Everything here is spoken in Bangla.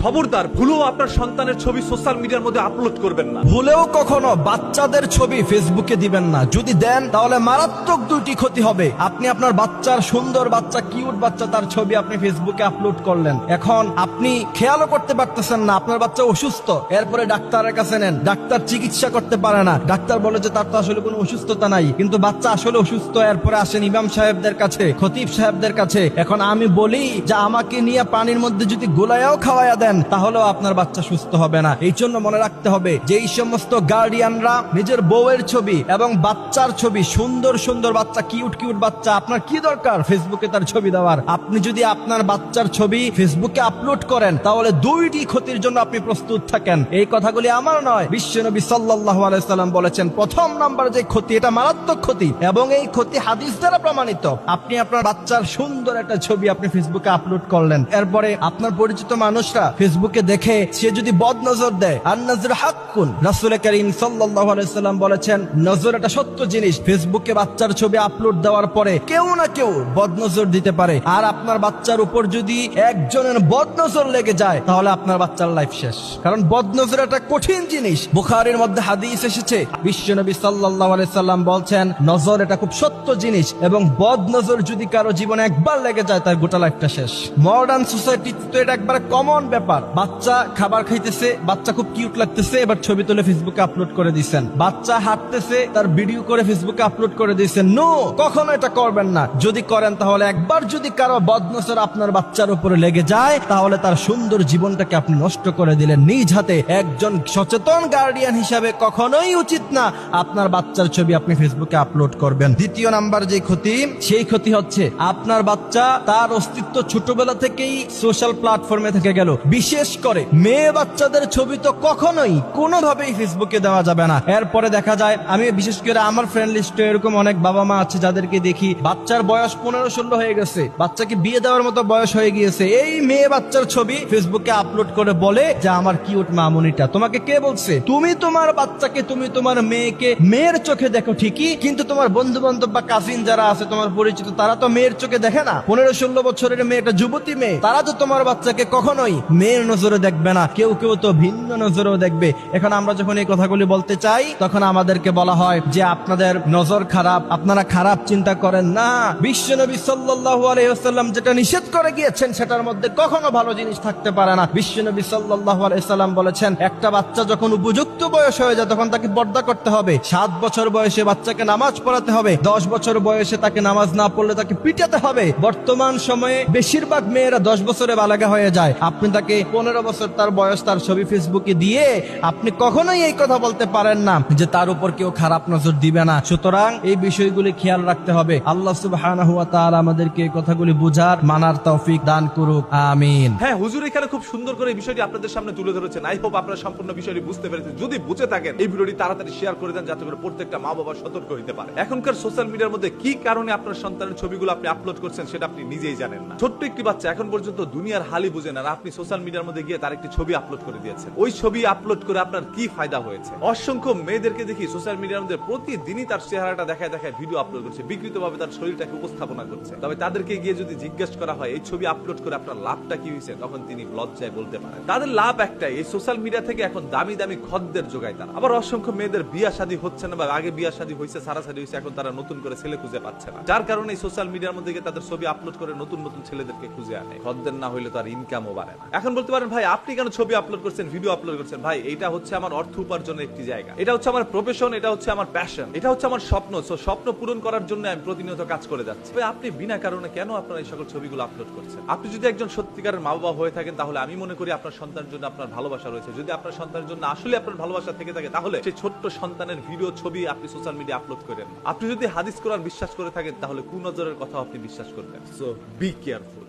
খবরদার ভুলেও আপনার সন্তানের ছবি সোশ্যাল মিডিয়ার মধ্যে আপলোড করবেন না। ভুলেও কখনো বাচ্চাদের ছবি ফেসবুকে দিবেন না। যদি দেন তাহলে মারাত্মক দুইটি ক্ষতি হবে। আপনি আপনার বাচ্চার সুন্দর বাচ্চা, কিউট বাচ্চা, তার ছবি আপনি ফেসবুকে আপলোড করলেন। এখন আপনি খেয়ালও করতে পারতেছেন না আপনার বাচ্চা অসুস্থ। এরপরে ডাক্তারের কাছে নেন, ডাক্তার চিকিৎসা করতে পারে না। ডাক্তার বলে যে তার তো আসলে কোনো অসুস্থতা নাই, কিন্তু বাচ্চা আসলে অসুস্থ। এরপরে আসেন ইমাম সাহেবদের কাছে, খতিব সাহেবদের কাছে। এখন আমি বলি যে আমাকে নিয়ে পানির মধ্যে যদি গোলায়াও খাওয়াইয়া দেন তাহলেও আপনার বাচ্চা সুস্থ হবে না। এই জন্য মনে রাখতে হবে যে এই সমস্ত গার্ডিয়ানরা নিজের বউয়ের ছবি এবং বাচ্চার ছবি, সুন্দর সুন্দর বাচ্চা, কিউট কিউট বাচ্চা, আপনার কি দরকার ফেসবুকে তার ছবি দেওয়ার? আপনি যদি আপনার বাচ্চার ছবি ফেসবুকে আপলোড করেন তাহলে দুইটি ক্ষতির জন্য আপনি প্রস্তুত থাকেন। এই কথাগুলি আমার নয়, বিশ্বনবী সাল্লাল্লাহু আলাইহি সাল্লাম বলেছেন প্রথম নাম্বার যে ক্ষতি, এটা মারাত্মক ক্ষতি এবং এই ক্ষতি হাদিস দ্বারা প্রমাণিত। আপনি আপনার বাচ্চার সুন্দর একটা ছবি আপনি ফেসবুকে আপলোড করলেন, এরপরে আপনার পরিচিত মানুষরা ফেসবুকে দেখে সে যদি বদ নজর দেয়, আর নজর হাক্কুন, রাসূল করিম সাল্লাল্লাহু আলাইহি সাল্লাম বলেছেন নজর একটা সত্য জিনিস। ফেসবুকে বাচ্চার ছবি আপলোড দেওয়ার পরে কেউ না কেউ বদ নজর দিতে পারে, আর আপনার বাচ্চার উপর যদি একজনের বদ নজর লেগে যায় তাহলে আপনার বাচ্চার লাইফ শেষ। কারণ বদ নজর একটা কঠিন জিনিস। বুখারীর মধ্যে হাদিস এসেছে, বিশ্বনবী সাল্লাল্লাহু আলাইহি সাল্লাম বলছেন নজর এটা খুব সত্য জিনিস এবং বদ নজর যদি কারো জীবনে একবার লেগে যায় তার গোটা লাইফটা শেষ। মডার্ন সোসাইটিতে তো এটা একবার কমন ব্যাপার। বাচ্চা খাবার খাইতেছে, বাচ্চা খুব কিউট লাগতেছে, এবার ছবি তুলে ফেসবুকে আপলোড করে দিচ্ছেন। বাচ্চা হাঁটতেছে, তার ভিডিও করে ফেসবুকে আপলোড করে দিচ্ছেন। নো, কখনো এটা করবেন না। যদি করেন তাহলে একবার যদি কারো বদনজর আপনার বাচ্চার উপরে লেগে যায় তাহলে তার সুন্দর জীবনটাকে আপনি নষ্ট করে দিলেন নিজ হাতে। একজন সচেতন গার্ডিয়ান হিসাবে কখনোই উচিত না আপনার বাচ্চার ছবি আপনি ফেসবুকে আপলোড করবেন। দ্বিতীয় নাম্বার যে ক্ষতি, সেই ক্ষতি হচ্ছে আপনার বাচ্চা তার অস্তিত্ব ছোটবেলা থেকেই সোশ্যাল প্ল্যাটফর্মে থেকে গেল। বিশেষ করে মেয়ে বাচ্চাদের ছবি তো কখনোই কোনোভাবেই ফেসবুকে দেওয়া যাবে না। এরপরে দেখা যায়, আমি বিশেষ করে আমার ফ্রেন্ড লিস্টে এরকম অনেক বাবা মা আছে যাদেরকে দেখি বাচ্চার বয়স 15-16 হয়ে গেছে, বাচ্চাকে বিয়ে দেওয়ার মতো বয়স হয়ে গিয়েছে, এই মেয়ে বাচ্চার ছবি ফেসবুকে আপলোড করে বলে যে আমার কিউট মামুনিটা। তোমাকে কে বলছে? তুমি তোমার বাচ্চাকে, তুমি তোমার মেয়েকে মেয়ের চোখে দেখো ঠিকই, কিন্তু তোমার বন্ধু বান্ধব বা কাজিন যারা আছে তোমার পরিচিত তারা তো মেয়ের চোখে দেখে না। 15-16 বছরের মেয়েটা যুবতী মেয়ে, তারা তো তোমার বাচ্চাকে কখনোই মেয়ের নজরে দেখবে না, কেউ কেউ তো ভিন্ন নজরেও দেখবে। এখন আমরা যখন এই কথাগুলি বলতে চাই তখন আমাদেরকে বলা হয় যে আপনাদের নজর খারাপ, আপনারা খারাপ চিন্তা করেন না। বিশ্বনবী সাল্লাল্লাহু আলাইহি ওয়াসাল্লাম যেটা নিষেধ করে গিয়েছেন সেটার মধ্যে কখনো ভালো জিনিস থাকতে পারে না। বিশ্বনবী সাল্লাল্লাহু আলাইহি ওয়াসাল্লাম বলেছেন একটা বাচ্চা যখন উপযুক্ত বয়স হয়ে যায় তখন তাকে পর্দা করতে হবে। 7 বছর বয়সে বাচ্চাকে নামাজ পড়াতে হবে, 10 বছর বয়সে তাকে নামাজ না পড়লে তাকে পিটাতে হবে। বর্তমান সময়ে বেশিরভাগ মেয়েরা 10 বছরে বালাগা হয়ে যায়, আপনি তাকে 15 বছর তার বয়স, তার ছবি ফেসবুকে দিয়ে আপনি কখনোই এই কথা বলতে পারেন না যে তার উপর কেউ খারাপ নজর দিবে না। সুতরাং এই বিষয়গুলি খেয়াল রাখতে হবে। আল্লাহ সুবহানাহু ওয়া তাআলা আমাদেরকে এই কথাগুলি বুঝার, মানার তৌফিক দান করুক, আমিন। হ্যাঁ, হুজুর এখানে খুব সুন্দর করে এই বিষয়টি আপনাদের সামনে তুলে ধরেছেন। আই হোপ আপনারা সম্পূর্ণ বিষয়টি বুঝতে পেরেছেন। যদি বুঝে থাকেন এই ভিডিওটি তাড়াতাড়ি শেয়ার করে দেন যাতে করে প্রত্যেকটা মা বাবা সতর্ক হতে পারে। এখনকার সোশ্যাল মিডিয়ার মধ্যে কি কারণে আপনার সন্তানের ছবিগুলো আপনি আপলোড করছেন সেটা আপনি নিজেই জানেন না। ছোট্ট একটি বাচ্চা এখন পর্যন্ত দুনিয়ার হালই বুঝে না, আপনি সোশ্যাল মিডিয়ার মধ্যে গিয়ে তার একটি ছবি আপলোড করে দিয়েছেন। ওই ছবি আপলোড করে আপনার কি ফায়দা হয়েছে? অসংখ্য মেয়েদেরকে দেখি সোশ্যাল মিডিয়ার মধ্যে প্রতিদিনই তার চেহারাটা দেখায় দেখায় ভিডিও আপলোড করছে, বিকৃতভাবে তার শরীরটাকে উপস্থাপনা করছে। তবে তাদেরকে গিয়ে যদি জিজ্ঞেস করা হয় এই ছবি আপলোড করে আপনার লাভটা কি হয়েছে, তখন তিনি লজ্জায় বলতে পারেন তাদের লাভ একটাই, এই সোশ্যাল মিডিয়া থেকে এখন দামি দামি খদ্দের যোগায় তারা। আবার অসংখ্য মেয়েদের বিয়া শাদী হচ্ছে না, বা আগে বিয়া শাদী হয়েছে, সারাসারি হয়েছে, এখন তারা নতুন করে ছেলে খুঁজে পাচ্ছে না, যার কারণে এই সোশ্যাল মিডিয়ার মধ্যে গিয়ে তাদের ছবি আপলোড করে নতুন নতুন ছেলেদেরকে খুঁজে আনে। খদ্দের না হইলে তো আর ইনকামও বাড়ে না। এখন বলতে পারেন ভাই আপনি কেন ছবি আপলোড করছেন, ভিডিও আপলোড করছেন? ভাই এটা হচ্ছে আমার অর্থ উপার্জনের একটি জায়গা, এটা হচ্ছে আমার প্রফেশন, এটা হচ্ছে আমার প্যাশন, এটা হচ্ছে আমার স্বপ্ন। সো স্বপ্ন পূরণ করার জন্য আমি প্রতিনিয়ত কাজ করে যাচ্ছি। আপনি বিনা কারণে কেন আপনার এই সকল ছবিগুলো আপলোড করছেন? আপনি যদি একজন সত্যিকারের মা বাবা হয়ে থাকেন তাহলে আমি মনে করি আপনার সন্তানের জন্য আপনার ভালোবাসা রয়েছে। যদি আপনার সন্তানের জন্য আসলে আপনার ভালোবাসা থেকে থাকে তাহলে সেই ছোট্ট সন্তানের ভিডিও ছবি আপনি সোশ্যাল মিডিয়া আপলোড করেন। আপনি যদি হাদিস কোরআন বিশ্বাস করে থাকেন তাহলে কুনজরের কথা আপনি বিশ্বাস করবেন। So be careful.